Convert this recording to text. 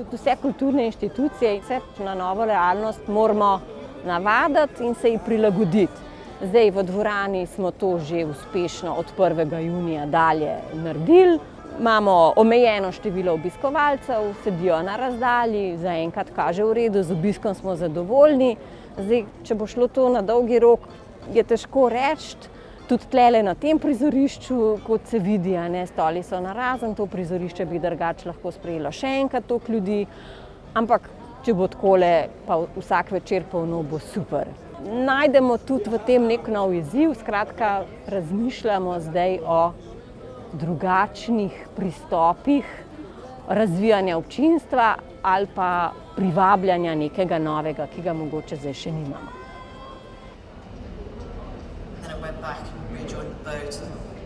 Tudi vse kulturne inštitucije se na novo realnost moramo navaditi in se ji prilagoditi. Zdaj v dvorani smo to že uspešno od 1. junija dalje naredili. Imamo omejeno število obiskovalcev, sedijo na razdalji, zaenkrat kaže v redu, z obiskom smo zadovoljni. Zdaj, če bo šlo to na dolgi rok, je težko reči. Tudi tlele na tem prizorišču, kot se vidi, stoli so narazen, to prizorišče bi drugače lahko sprejelo še enkrat toliko ljudi. Ampak če bo takole, pa vsak večer polno, bo super. Najdemo tudi v tem nek nov izziv, skratka razmišljamo zdaj o drugačnih pristopih razvijanja občinstva ali pa privabljanja nekega novega, ki ga mogoče zdaj še nimamo. And then I went back and rejoined the boat.